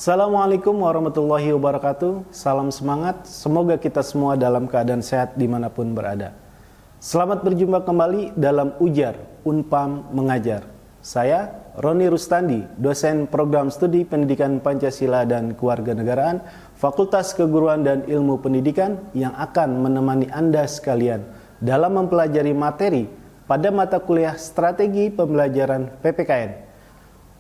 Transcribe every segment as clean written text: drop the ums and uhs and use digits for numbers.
Assalamualaikum warahmatullahi wabarakatuh. Salam semangat, semoga kita semua dalam keadaan sehat dimanapun berada. Selamat berjumpa kembali dalam Ujar Unpam Mengajar. Saya Roni Rustandi, dosen program studi pendidikan Pancasila dan Kewarganegaraan, Fakultas Keguruan dan Ilmu Pendidikan yang akan menemani Anda sekalian dalam mempelajari materi pada mata kuliah Strategi Pembelajaran PPKN.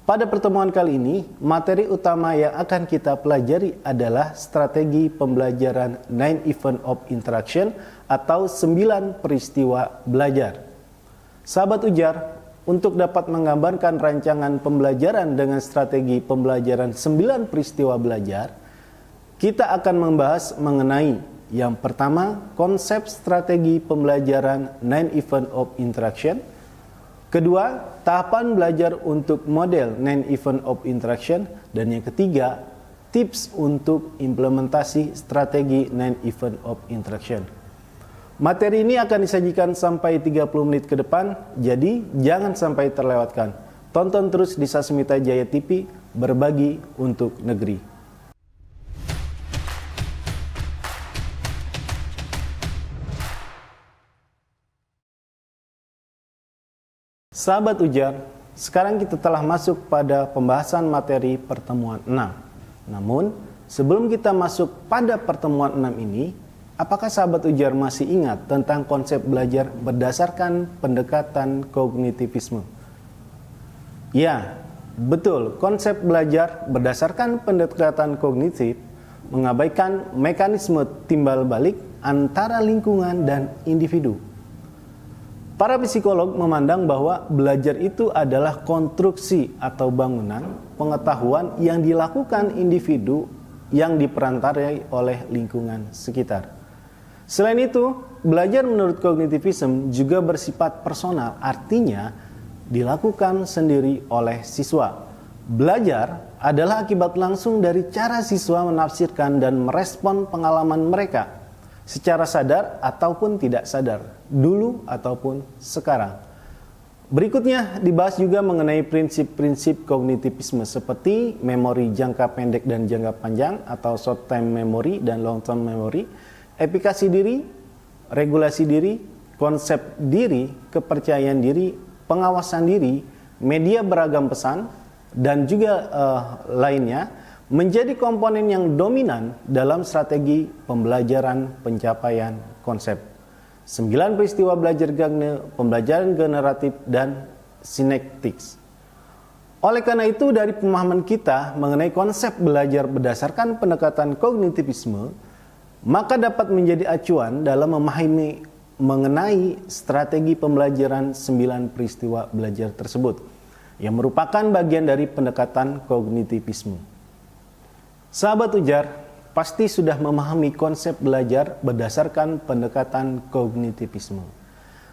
Pada pertemuan kali ini, materi utama yang akan kita pelajari adalah strategi pembelajaran 9 Event of Interaction atau 9 peristiwa belajar. Sahabat Ujar, untuk dapat menggambarkan rancangan pembelajaran dengan strategi pembelajaran 9 peristiwa belajar, kita akan membahas mengenai yang pertama, konsep strategi pembelajaran 9 Event of Interaction. Kedua, tahapan belajar untuk model 9 Event of Interaction. Dan yang ketiga, tips untuk implementasi strategi 9 Event of Interaction. Materi ini akan disajikan sampai 30 menit ke depan, jadi jangan sampai terlewatkan. Tonton terus di Sasmita Jaya TV, berbagi untuk negeri. Sahabat Ujar, sekarang kita telah masuk pada pembahasan materi pertemuan 6. Namun, sebelum kita masuk pada pertemuan 6 ini, apakah sahabat Ujar masih ingat tentang konsep belajar berdasarkan pendekatan kognitivisme? Ya, betul, konsep belajar berdasarkan pendekatan kognitif mengabaikan mekanisme timbal balik antara lingkungan dan individu. Para psikolog memandang bahwa belajar itu adalah konstruksi atau bangunan pengetahuan yang dilakukan individu yang diperantarai oleh lingkungan sekitar. Selain itu, belajar menurut kognitivisme juga bersifat personal, artinya dilakukan sendiri oleh siswa. Belajar adalah akibat langsung dari cara siswa menafsirkan dan merespon pengalaman mereka secara sadar ataupun tidak sadar, dulu ataupun sekarang. Berikutnya dibahas juga mengenai prinsip-prinsip kognitivisme seperti memori jangka pendek dan jangka panjang atau short term memory dan long term memory, efikasi diri, regulasi diri, konsep diri, kepercayaan diri, pengawasan diri, media beragam pesan, dan juga lainnya menjadi komponen yang dominan dalam strategi pembelajaran pencapaian konsep. 9 peristiwa belajar Gagne, pembelajaran generatif, dan sinektiks. Oleh karena itu, dari pemahaman kita mengenai konsep belajar berdasarkan pendekatan kognitivisme, maka dapat menjadi acuan dalam memahami mengenai strategi pembelajaran 9 peristiwa belajar tersebut, yang merupakan bagian dari pendekatan kognitivisme. Sahabat Ujar, pasti sudah memahami konsep belajar berdasarkan pendekatan kognitivisme.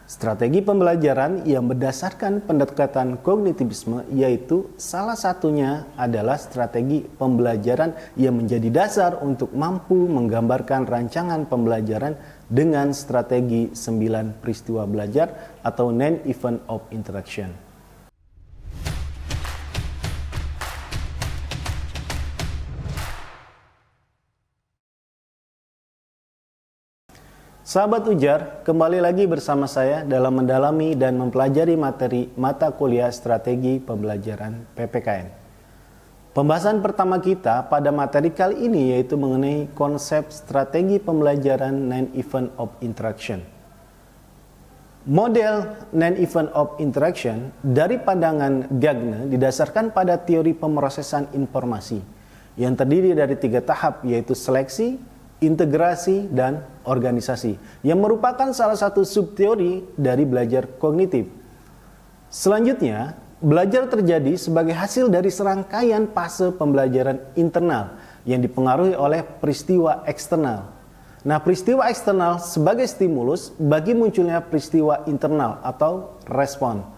Strategi pembelajaran yang berdasarkan pendekatan kognitivisme yaitu salah satunya adalah strategi pembelajaran yang menjadi dasar untuk mampu menggambarkan rancangan pembelajaran dengan strategi 9 peristiwa belajar atau 9 Event of Interaction. Sahabat Ujar, kembali lagi bersama saya dalam mendalami dan mempelajari materi mata kuliah strategi pembelajaran PPKN. Pembahasan pertama kita pada materi kali ini yaitu mengenai konsep strategi pembelajaran 9 Event of Interaction. Model 9 Event of Interaction dari pandangan Gagne didasarkan pada teori pemrosesan informasi yang terdiri dari 3 tahap yaitu seleksi, integrasi, dan organisasi, yang merupakan salah satu subteori dari belajar kognitif. Selanjutnya, belajar terjadi sebagai hasil dari serangkaian fase pembelajaran internal yang dipengaruhi oleh peristiwa eksternal. Nah, peristiwa eksternal sebagai stimulus bagi munculnya peristiwa internal atau respon.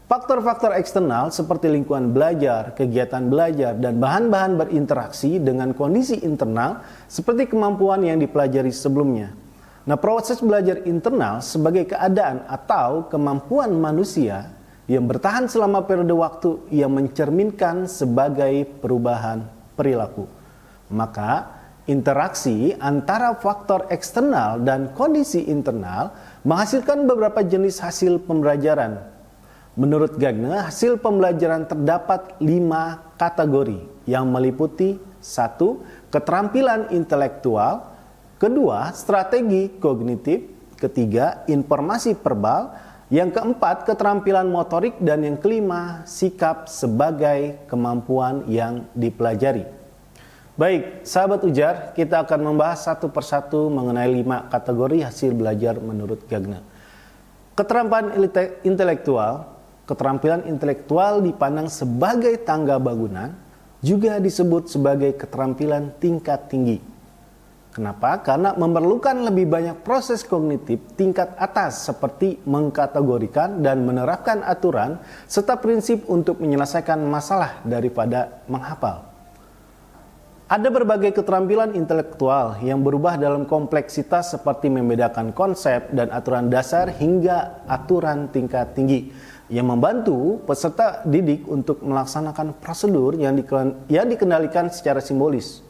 Faktor-faktor eksternal seperti lingkungan belajar, kegiatan belajar, dan bahan-bahan berinteraksi dengan kondisi internal seperti kemampuan yang dipelajari sebelumnya. Nah, proses belajar internal sebagai keadaan atau kemampuan manusia yang bertahan selama periode waktu yang mencerminkan sebagai perubahan perilaku. Maka interaksi antara faktor eksternal dan kondisi internal menghasilkan beberapa jenis hasil pembelajaran. Menurut Gagne, hasil pembelajaran terdapat 5 kategori yang meliputi 1. Keterampilan intelektual, 2. Strategi kognitif, 3. Informasi verbal, yang keempat keterampilan motorik, dan yang kelima sikap sebagai kemampuan yang dipelajari. Baik, sahabat ujar, kita akan membahas satu persatu mengenai 5 kategori hasil belajar menurut Gagne. Keterampilan intelektual dipandang sebagai tangga bangunan, juga disebut sebagai keterampilan tingkat tinggi. Kenapa? Karena memerlukan lebih banyak proses kognitif tingkat atas seperti mengkategorikan dan menerapkan aturan serta prinsip untuk menyelesaikan masalah daripada menghafal. Ada berbagai keterampilan intelektual yang berubah dalam kompleksitas seperti membedakan konsep dan aturan dasar hingga aturan tingkat tinggi yang membantu peserta didik untuk melaksanakan prosedur yang dikendalikan secara simbolis.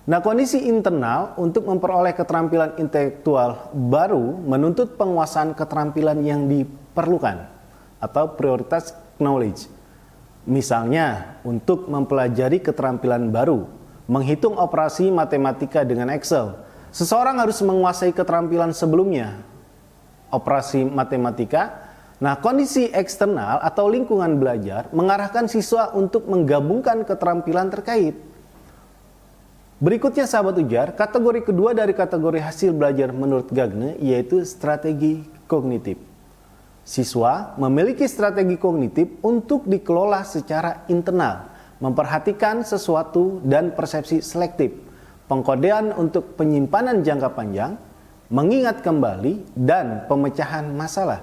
Nah, kondisi internal untuk memperoleh keterampilan intelektual baru menuntut penguasaan keterampilan yang diperlukan atau prioritas knowledge. Misalnya, untuk mempelajari keterampilan baru, menghitung operasi matematika dengan Excel, seseorang harus menguasai keterampilan sebelumnya, operasi matematika. Nah, kondisi eksternal atau lingkungan belajar mengarahkan siswa untuk menggabungkan keterampilan terkait. Berikutnya sahabat ujar, kategori kedua dari kategori hasil belajar menurut Gagne yaitu strategi kognitif. Siswa memiliki strategi kognitif untuk dikelola secara internal, memperhatikan sesuatu dan persepsi selektif, pengkodean untuk penyimpanan jangka panjang, mengingat kembali, dan pemecahan masalah.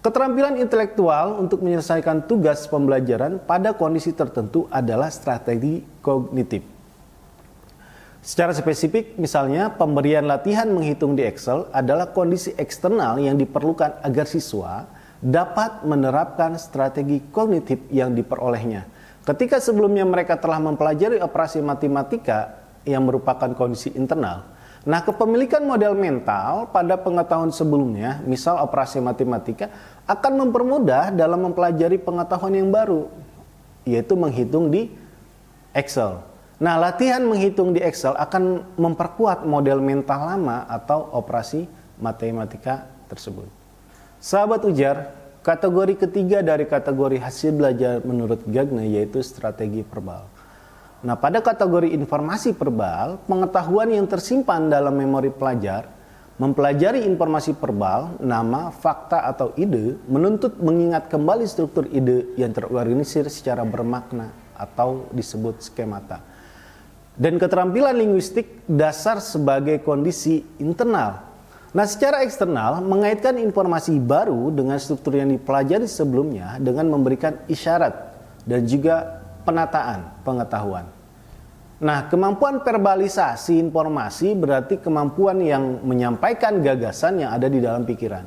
Keterampilan intelektual untuk menyelesaikan tugas pembelajaran pada kondisi tertentu adalah strategi kognitif. Secara spesifik, misalnya pemberian latihan menghitung di Excel adalah kondisi eksternal yang diperlukan agar siswa dapat menerapkan strategi kognitif yang diperolehnya. Ketika sebelumnya mereka telah mempelajari operasi matematika yang merupakan kondisi internal. Nah, kepemilikan model mental pada pengetahuan sebelumnya, misal operasi matematika, akan mempermudah dalam mempelajari pengetahuan yang baru, yaitu menghitung di Excel. Nah, latihan menghitung di Excel akan memperkuat model mental lama atau operasi matematika tersebut. Sahabat ujar, kategori ketiga dari kategori hasil belajar menurut Gagne yaitu strategi verbal. Nah, pada kategori informasi verbal, pengetahuan yang tersimpan dalam memori pelajar, mempelajari informasi verbal, nama, fakta, atau ide, menuntut mengingat kembali struktur ide yang terorganisir secara bermakna atau disebut skemata. Dan keterampilan linguistik dasar sebagai kondisi internal. Nah, secara eksternal, mengaitkan informasi baru dengan struktur yang dipelajari sebelumnya dengan memberikan isyarat dan juga penataan pengetahuan. Nah, kemampuan verbalisasi informasi berarti kemampuan yang menyampaikan gagasan yang ada di dalam pikiran.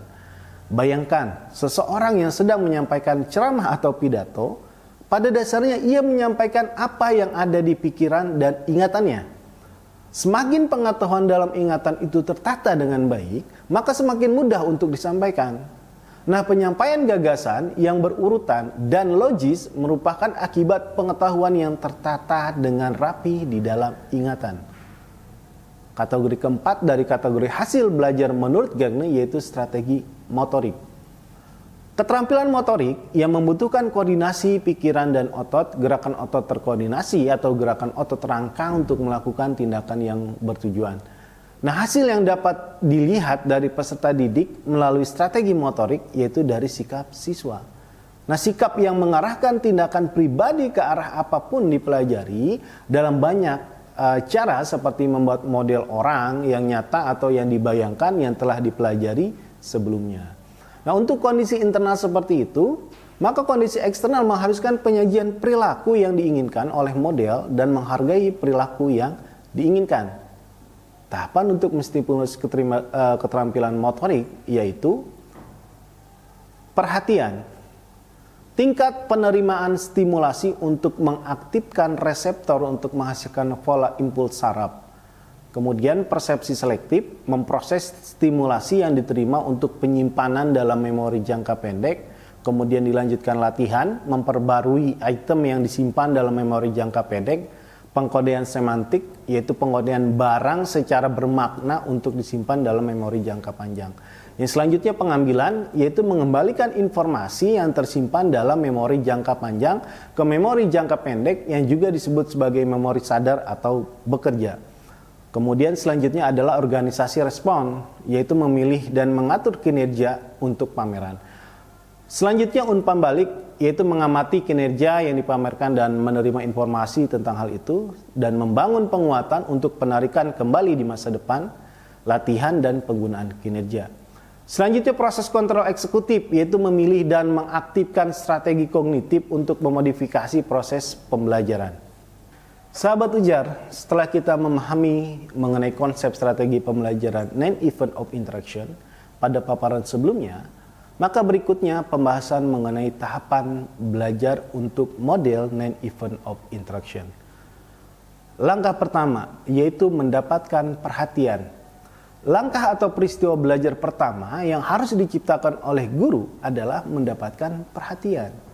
Bayangkan, seseorang yang sedang menyampaikan ceramah atau pidato, pada dasarnya ia menyampaikan apa yang ada di pikiran dan ingatannya. Semakin pengetahuan dalam ingatan itu tertata dengan baik, maka semakin mudah untuk disampaikan. Nah, penyampaian gagasan yang berurutan dan logis merupakan akibat pengetahuan yang tertata dengan rapi di dalam ingatan. Kategori keempat dari kategori hasil belajar menurut Gagne yaitu strategi motorik. Keterampilan motorik yang membutuhkan koordinasi pikiran dan otot, gerakan otot terkoordinasi atau gerakan otot rangka untuk melakukan tindakan yang bertujuan. Nah, hasil yang dapat dilihat dari peserta didik melalui strategi motorik yaitu dari sikap siswa. Nah, sikap yang mengarahkan tindakan pribadi ke arah apapun dipelajari dalam banyak cara seperti membuat model orang yang nyata atau yang dibayangkan yang telah dipelajari sebelumnya. Nah, untuk kondisi internal seperti itu, maka kondisi eksternal mengharuskan penyajian perilaku yang diinginkan oleh model dan menghargai perilaku yang diinginkan. Tahapan untuk menstimulus keterampilan motorik yaitu perhatian. tingkat penerimaan stimulasi untuk mengaktifkan reseptor untuk menghasilkan pola impuls saraf. Kemudian persepsi selektif, memproses stimulasi yang diterima untuk penyimpanan dalam memori jangka pendek. Kemudian dilanjutkan latihan, memperbarui item yang disimpan dalam memori jangka pendek. Pengkodean semantik, yaitu pengkodean barang secara bermakna untuk disimpan dalam memori jangka panjang. Yang selanjutnya pengambilan, yaitu mengembalikan informasi yang tersimpan dalam memori jangka panjang ke memori jangka pendek yang juga disebut sebagai memori sadar atau bekerja. Kemudian selanjutnya adalah organisasi respon, yaitu memilih dan mengatur kinerja untuk pameran. Selanjutnya umpan balik, yaitu mengamati kinerja yang dipamerkan dan menerima informasi tentang hal itu dan membangun penguatan untuk penarikan kembali di masa depan, latihan dan penggunaan kinerja. Selanjutnya proses kontrol eksekutif, yaitu memilih dan mengaktifkan strategi kognitif untuk memodifikasi proses pembelajaran. Sahabat ujar, setelah kita memahami mengenai konsep strategi pembelajaran non-event of interaction pada paparan sebelumnya, maka berikutnya pembahasan mengenai tahapan belajar untuk model non-event of interaction. Langkah pertama, yaitu mendapatkan perhatian. Langkah atau peristiwa belajar pertama yang harus diciptakan oleh guru adalah mendapatkan perhatian.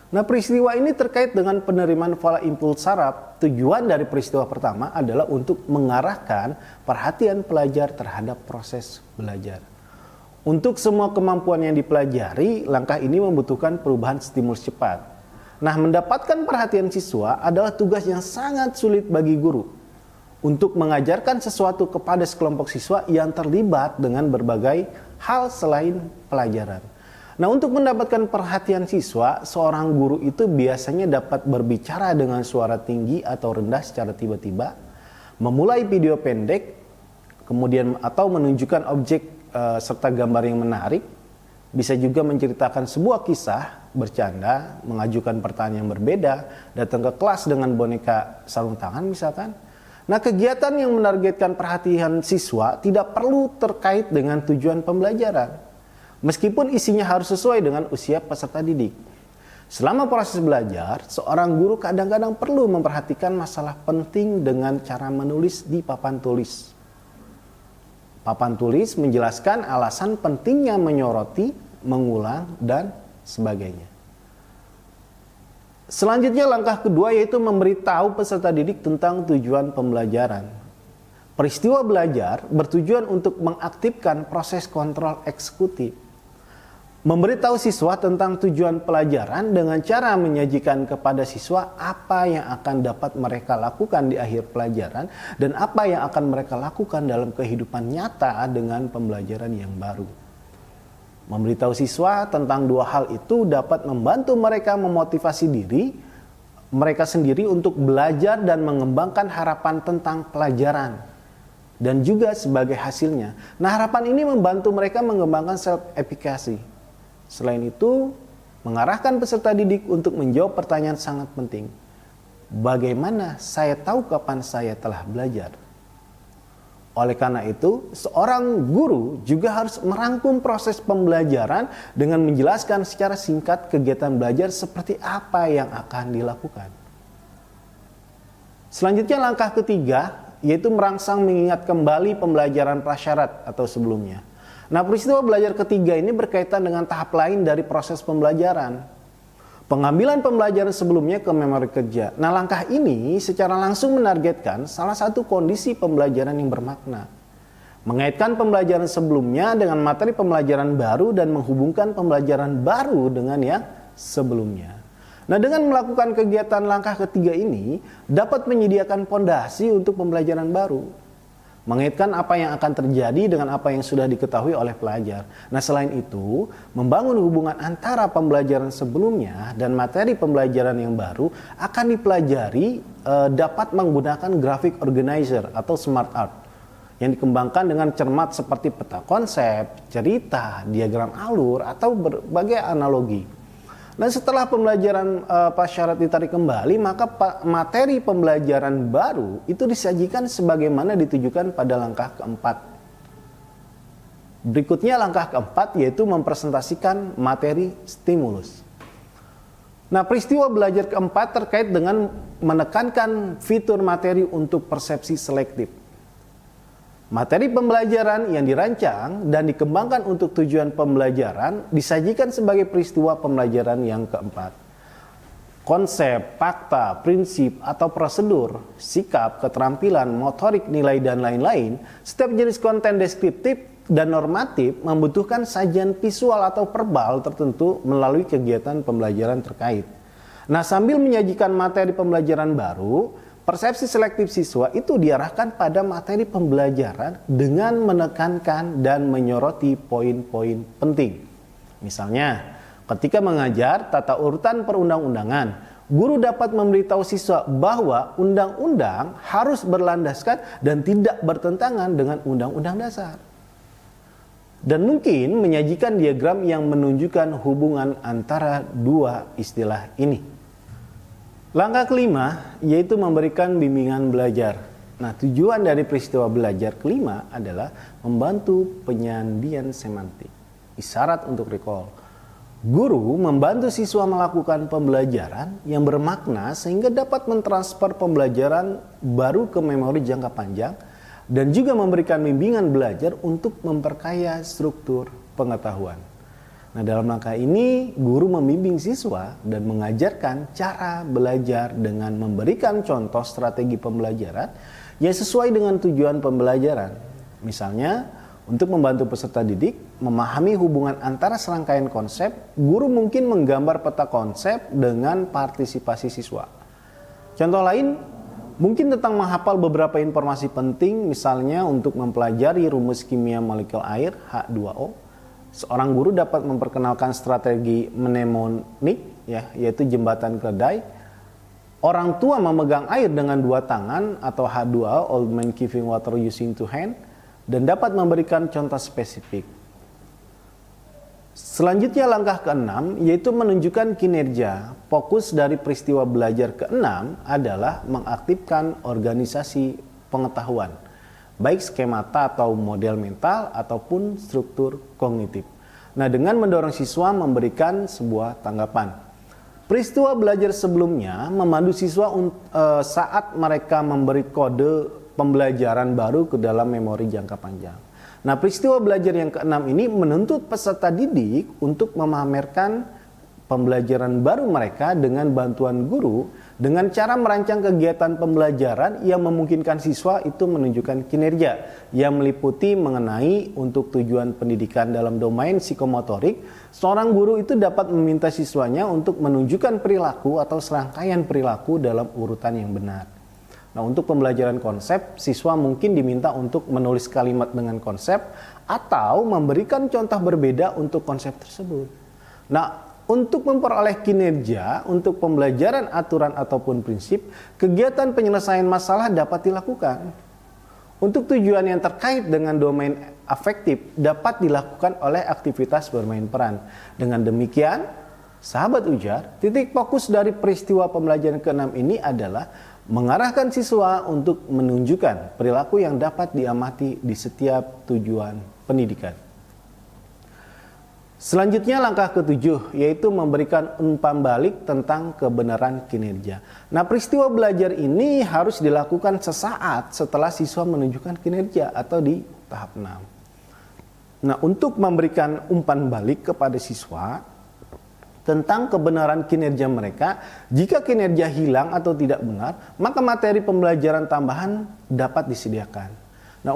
Nah, peristiwa ini terkait dengan penerimaan pola impuls saraf. Tujuan dari peristiwa pertama adalah untuk mengarahkan perhatian pelajar terhadap proses belajar. Untuk semua kemampuan yang dipelajari, langkah ini membutuhkan perubahan stimulus cepat. Nah, mendapatkan perhatian siswa adalah tugas yang sangat sulit bagi guru untuk mengajarkan sesuatu kepada sekelompok siswa yang terlibat dengan berbagai hal selain pelajaran. Nah, untuk mendapatkan perhatian siswa, seorang guru itu biasanya dapat berbicara dengan suara tinggi atau rendah secara tiba-tiba, memulai video pendek, kemudian atau menunjukkan objek serta gambar yang menarik, bisa juga menceritakan sebuah kisah, bercanda, mengajukan pertanyaan yang berbeda, datang ke kelas dengan boneka sarung tangan misalkan. Nah, kegiatan yang menargetkan perhatian siswa tidak perlu terkait dengan tujuan pembelajaran, meskipun isinya harus sesuai dengan usia peserta didik. Selama proses belajar, seorang guru kadang-kadang perlu memperhatikan masalah penting dengan cara menulis di papan tulis. Papan tulis menjelaskan alasan pentingnya menyoroti, mengulang, dan sebagainya. Selanjutnya langkah kedua yaitu memberitahu peserta didik tentang tujuan pembelajaran. Peristiwa belajar bertujuan untuk mengaktifkan proses kontrol eksekutif. Memberitahu siswa tentang tujuan pelajaran dengan cara menyajikan kepada siswa apa yang akan dapat mereka lakukan di akhir pelajaran dan apa yang akan mereka lakukan dalam kehidupan nyata dengan pembelajaran yang baru. Memberitahu siswa tentang dua hal itu dapat membantu mereka memotivasi diri mereka sendiri untuk belajar dan mengembangkan harapan tentang pelajaran dan juga sebagai hasilnya. Nah, harapan ini membantu mereka mengembangkan self-efficacy. Selain itu, mengarahkan peserta didik untuk menjawab pertanyaan sangat penting. Bagaimana saya tahu kapan saya telah belajar? Oleh karena itu, seorang guru juga harus merangkum proses pembelajaran dengan menjelaskan secara singkat kegiatan belajar seperti apa yang akan dilakukan. Selanjutnya langkah ketiga, yaitu merangsang mengingat kembali pembelajaran prasyarat atau sebelumnya. Nah, peristiwa belajar ketiga ini berkaitan dengan tahap lain dari proses pembelajaran. Pengambilan pembelajaran sebelumnya ke memori kerja. Nah, langkah ini secara langsung menargetkan salah satu kondisi pembelajaran yang bermakna. Mengaitkan pembelajaran sebelumnya dengan materi pembelajaran baru dan menghubungkan pembelajaran baru dengan yang sebelumnya. Nah, dengan melakukan kegiatan langkah ketiga ini dapat menyediakan fondasi untuk pembelajaran baru. Mengaitkan apa yang akan terjadi dengan apa yang sudah diketahui oleh pelajar. Nah, selain itu, membangun hubungan antara pembelajaran sebelumnya dan materi pembelajaran yang baru akan dipelajari dapat menggunakan graphic organizer atau smart art yang dikembangkan dengan cermat seperti peta konsep, cerita, diagram alur, atau berbagai analogi. Nah, setelah pembelajaran prasyarat ditarik kembali, maka materi pembelajaran baru itu disajikan sebagaimana ditujukan pada langkah keempat. Berikutnya langkah keempat yaitu mempresentasikan materi stimulus. Nah, peristiwa belajar keempat terkait dengan menekankan fitur materi untuk persepsi selektif. Materi pembelajaran yang dirancang dan dikembangkan untuk tujuan pembelajaran disajikan sebagai peristiwa pembelajaran yang keempat. Konsep, fakta, prinsip, atau prosedur, sikap, keterampilan, motorik, nilai, dan lain-lain, setiap jenis konten deskriptif dan normatif membutuhkan sajian visual atau verbal tertentu melalui kegiatan pembelajaran terkait. Nah, sambil menyajikan materi pembelajaran baru, persepsi selektif siswa itu diarahkan pada materi pembelajaran dengan menekankan dan menyoroti poin-poin penting. Misalnya, ketika mengajar tata urutan perundang-undangan, guru dapat memberitahu siswa bahwa undang-undang harus berlandaskan dan tidak bertentangan dengan undang-undang dasar. Dan mungkin menyajikan diagram yang menunjukkan hubungan antara dua istilah ini. Langkah kelima yaitu memberikan bimbingan belajar. Nah, tujuan dari peristiwa belajar kelima adalah membantu penyandian semantik, isyarat untuk recall. Guru membantu siswa melakukan pembelajaran yang bermakna sehingga dapat mentransfer pembelajaran baru ke memori jangka panjang dan juga memberikan bimbingan belajar untuk memperkaya struktur pengetahuan. Nah, dalam langkah ini, guru membimbing siswa dan mengajarkan cara belajar dengan memberikan contoh strategi pembelajaran yang sesuai dengan tujuan pembelajaran. Misalnya, untuk membantu peserta didik memahami hubungan antara serangkaian konsep, guru mungkin menggambar peta konsep dengan partisipasi siswa. Contoh lain, mungkin tentang menghafal beberapa informasi penting, misalnya untuk mempelajari rumus kimia molekul air H2O. Seorang guru dapat memperkenalkan strategi mnemonik, yaitu jembatan keledai. Orang tua memegang air dengan dua tangan atau H2O, old man giving water using two hand, dan dapat memberikan contoh spesifik. Selanjutnya langkah keenam yaitu menunjukkan kinerja. Fokus dari peristiwa belajar keenam adalah mengaktifkan organisasi pengetahuan, baik skemata atau model mental ataupun struktur kognitif. Nah, dengan mendorong siswa memberikan sebuah tanggapan. Peristiwa belajar sebelumnya memandu siswa saat mereka memberi kode pembelajaran baru ke dalam memori jangka panjang. Nah, peristiwa belajar yang keenam ini menuntut peserta didik untuk memamerkan pembelajaran baru mereka dengan bantuan guru dengan cara merancang kegiatan pembelajaran yang memungkinkan siswa itu menunjukkan kinerja yang meliputi mengenai untuk tujuan pendidikan dalam domain psikomotorik. Seorang guru itu dapat meminta siswanya untuk menunjukkan perilaku atau serangkaian perilaku dalam urutan yang benar. Nah, untuk pembelajaran konsep, siswa mungkin diminta untuk menulis kalimat dengan konsep atau memberikan contoh berbeda untuk konsep tersebut. Nah, untuk memperoleh kinerja untuk pembelajaran aturan ataupun prinsip, kegiatan penyelesaian masalah dapat dilakukan. Untuk tujuan yang terkait dengan domain afektif dapat dilakukan oleh aktivitas bermain peran. Dengan demikian, sahabat ujar, titik fokus dari peristiwa pembelajaran ke-6 ini adalah mengarahkan siswa untuk menunjukkan perilaku yang dapat diamati di setiap tujuan pendidikan. Selanjutnya langkah ke-7 yaitu memberikan umpan balik tentang kebenaran kinerja. Nah, peristiwa belajar ini harus dilakukan sesaat setelah siswa menunjukkan kinerja atau di tahap 6. Nah, untuk memberikan umpan balik kepada siswa tentang kebenaran kinerja mereka, jika kinerja hilang atau tidak benar, maka materi pembelajaran tambahan dapat disediakan. Nah,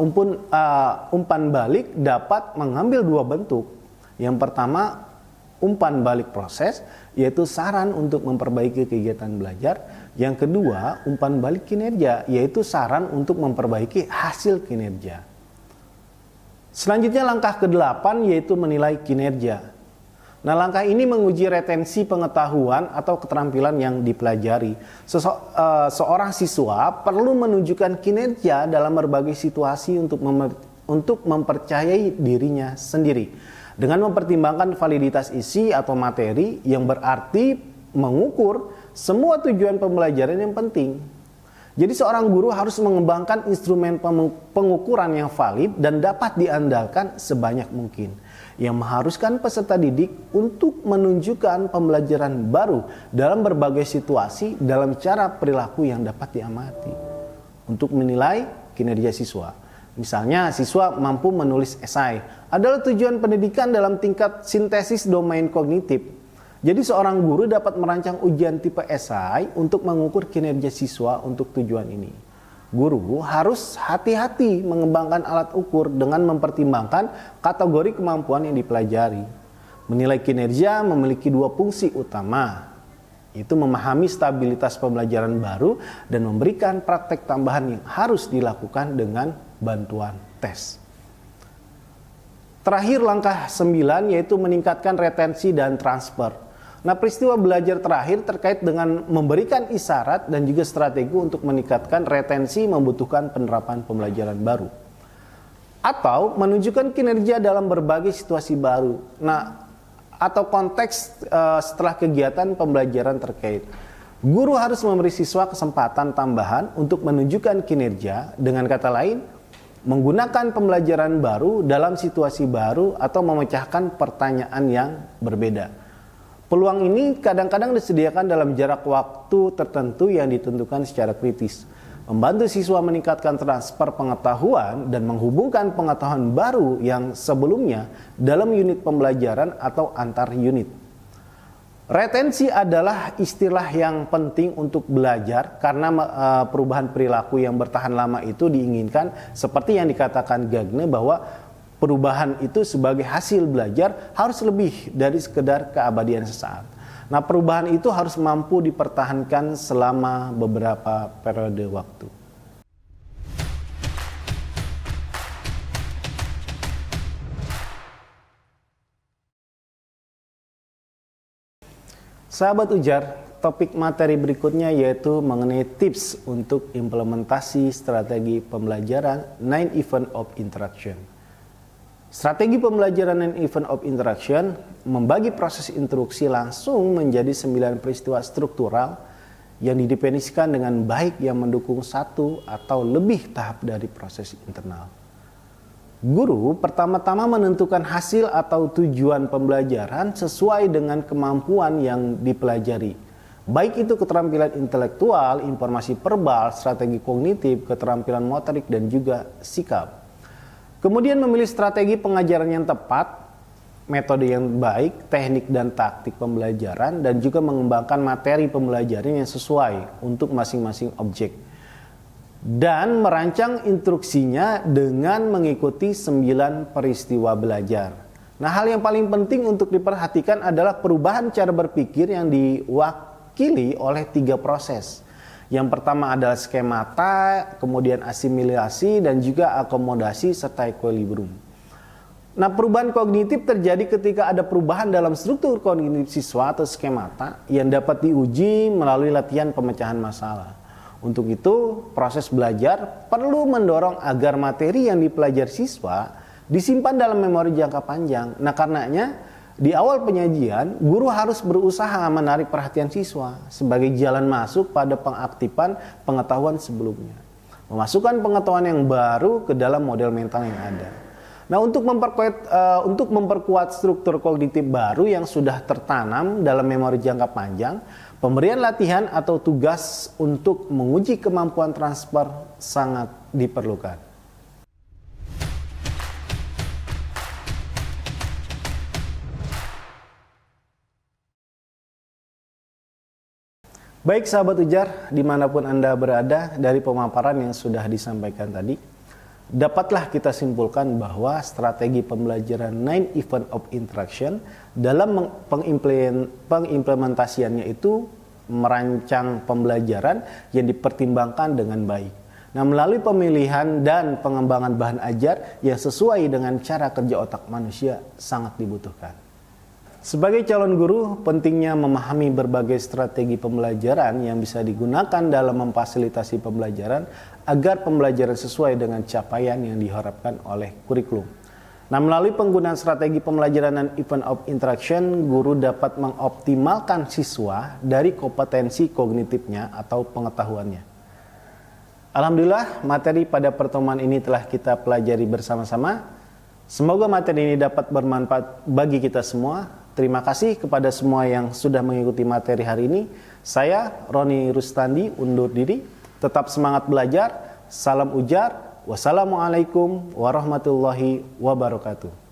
umpan balik dapat mengambil dua bentuk. Yang pertama, umpan balik proses, yaitu saran untuk memperbaiki kegiatan belajar. Yang kedua, umpan balik kinerja, yaitu saran untuk memperbaiki hasil kinerja. Selanjutnya langkah ke-8 yaitu menilai kinerja. Nah, langkah ini menguji retensi pengetahuan atau keterampilan yang dipelajari. Seorang siswa perlu menunjukkan kinerja dalam berbagai situasi untuk mempercayai dirinya sendiri. Dengan mempertimbangkan validitas isi atau materi yang berarti mengukur semua tujuan pembelajaran yang penting. Jadi seorang guru harus mengembangkan instrumen pengukuran yang valid dan dapat diandalkan sebanyak mungkin, yang mengharuskan peserta didik untuk menunjukkan pembelajaran baru dalam berbagai situasi dalam cara perilaku yang dapat diamati. Untuk menilai kinerja siswa, misalnya siswa mampu menulis esai, adalah tujuan pendidikan dalam tingkat sintesis domain kognitif. Jadi seorang guru dapat merancang ujian tipe esai untuk mengukur kinerja siswa untuk tujuan ini. Guru harus hati-hati mengembangkan alat ukur dengan mempertimbangkan kategori kemampuan yang dipelajari. Menilai kinerja memiliki dua fungsi utama, yaitu memahami stabilitas pembelajaran baru dan memberikan praktek tambahan yang harus dilakukan dengan bantuan tes. Terakhir langkah 9 yaitu meningkatkan retensi dan transfer. Nah, peristiwa belajar terakhir terkait dengan memberikan isyarat dan juga strategi untuk meningkatkan retensi membutuhkan penerapan pembelajaran baru. Atau menunjukkan kinerja dalam berbagai situasi baru. Nah, atau konteks setelah kegiatan pembelajaran terkait. Guru harus memberi siswa kesempatan tambahan untuk menunjukkan kinerja, dengan kata lain, menggunakan pembelajaran baru dalam situasi baru atau memecahkan pertanyaan yang berbeda. Peluang ini kadang-kadang disediakan dalam jarak waktu tertentu yang ditentukan secara kritis, membantu siswa meningkatkan transfer pengetahuan dan menghubungkan pengetahuan baru yang sebelumnya dalam unit pembelajaran atau antar unit. Retensi adalah istilah yang penting untuk belajar karena perubahan perilaku yang bertahan lama itu diinginkan, seperti yang dikatakan Gagne bahwa perubahan itu sebagai hasil belajar harus lebih dari sekedar keabadian sesaat. Nah, perubahan itu harus mampu dipertahankan selama beberapa periode waktu. Sahabat Ujar, topik materi berikutnya yaitu mengenai tips untuk implementasi strategi pembelajaran 9 Event of Interaction. Strategi pembelajaran dan event of interaction membagi proses instruksi langsung menjadi 9 peristiwa struktural yang didefinisikan dengan baik yang mendukung satu atau lebih tahap dari proses internal. Guru pertama-tama menentukan hasil atau tujuan pembelajaran sesuai dengan kemampuan yang dipelajari. Baik itu keterampilan intelektual, informasi verbal, strategi kognitif, keterampilan motorik, dan juga sikap. Kemudian memilih strategi pengajaran yang tepat, metode yang baik, teknik dan taktik pembelajaran, dan juga mengembangkan materi pembelajaran yang sesuai untuk masing-masing objek. Dan merancang instruksinya dengan mengikuti 9 peristiwa belajar. Nah, hal yang paling penting untuk diperhatikan adalah perubahan cara berpikir yang diwakili oleh 3 proses. Yang pertama adalah skemata, kemudian asimilasi, dan juga akomodasi serta equilibrium. Nah, perubahan kognitif terjadi ketika ada perubahan dalam struktur kognitif siswa atau skemata yang dapat diuji melalui latihan pemecahan masalah. Untuk itu, proses belajar perlu mendorong agar materi yang dipelajari siswa disimpan dalam memori jangka panjang. Nah, karenanya di awal penyajian, guru harus berusaha menarik perhatian siswa sebagai jalan masuk pada pengaktifan pengetahuan sebelumnya. Memasukkan pengetahuan yang baru ke dalam model mental yang ada. Nah, untuk memperkuat struktur kognitif baru yang sudah tertanam dalam memori jangka panjang, pemberian latihan atau tugas untuk menguji kemampuan transfer sangat diperlukan. Baik sahabat Ujar, dimanapun Anda berada, dari pemaparan yang sudah disampaikan tadi, dapatlah kita simpulkan bahwa strategi pembelajaran 9 Event of Interaction dalam pengimplementasiannya itu merancang pembelajaran yang dipertimbangkan dengan baik. Nah, melalui pemilihan dan pengembangan bahan ajar yang sesuai dengan cara kerja otak manusia sangat dibutuhkan. Sebagai calon guru, pentingnya memahami berbagai strategi pembelajaran yang bisa digunakan dalam memfasilitasi pembelajaran agar pembelajaran sesuai dengan capaian yang diharapkan oleh kurikulum. Nah, melalui penggunaan strategi pembelajaran dan event of interaction, guru dapat mengoptimalkan siswa dari kompetensi kognitifnya atau pengetahuannya. Alhamdulillah, materi pada pertemuan ini telah kita pelajari bersama-sama. Semoga materi ini dapat bermanfaat bagi kita semua. Terima kasih kepada semua yang sudah mengikuti materi hari ini. Saya, Roni Rustandi, undur diri. Tetap semangat belajar. Salam ujar. Wassalamualaikum warahmatullahi wabarakatuh.